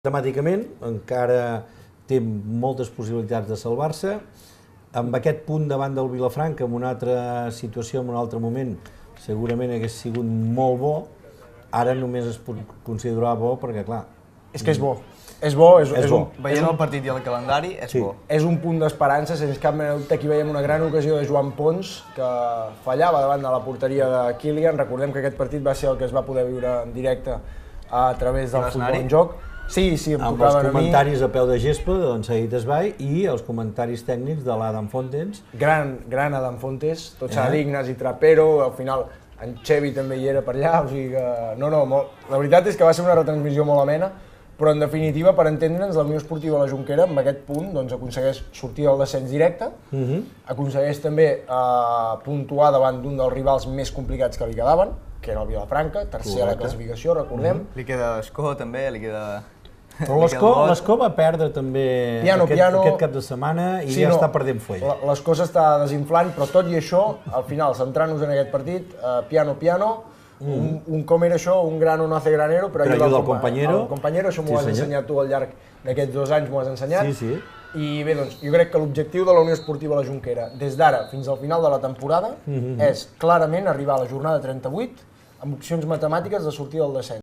Matemàticament encara té moltes possibilitats de salvar-se. Amb aquest punt davant del Vilafranca, en una altra situació, en un altre moment, segurament hagués sigut molt bo. Ara només es pot considerar bo perquè, clar... És que és bo. És bo. Veient el partit i el calendari, és bo. És un punt d'esperança, sense cap mena de dubte. Aquí veiem una gran ocasió de Joan Pons, que fallava davant de la porteria de Kylian. Recordem que aquest partit va ser el que es va poder viure en directe a través del futbol en joc. Sí, em amb els comentaris a peu de gespa d'on Saïd Esbai i els comentaris tècnics de l'Adam Fontes. Gran Adam Fontes, tots dignes i Trapero, al final en Xevi també hi era per allà, o sigui que... La veritat és que va ser una retransmissió molt amena, però en definitiva, per entendre'ns, la Unió Esportiva La Jonquera amb aquest punt aconsegueix sortir del descens directe, aconsegueix també puntuar davant d'un dels rivals més complicats que li quedaven, que era el Vilafranca, tercer a la classificació, recordem. Li queda Escó també, li queda... Però l'Escó va perdre també aquest cap de setmana i ja està perdent fuell. L'Escó s'està desinflant, però tot i això, al final, centrant-nos en aquest partit, piano, com era això, un grano no hace granero, però ajuda al compañero. El compañero, això m'ho has ensenyat tu al llarg d'aquests 2 anys, m'ho has ensenyat. Sí. I bé, doncs, jo crec que l'objectiu de la Unió Esportiva La Jonquera, des d'ara fins al final de la temporada, és clarament arribar a la jornada 38 amb opcions matemàtiques de sortir del descens.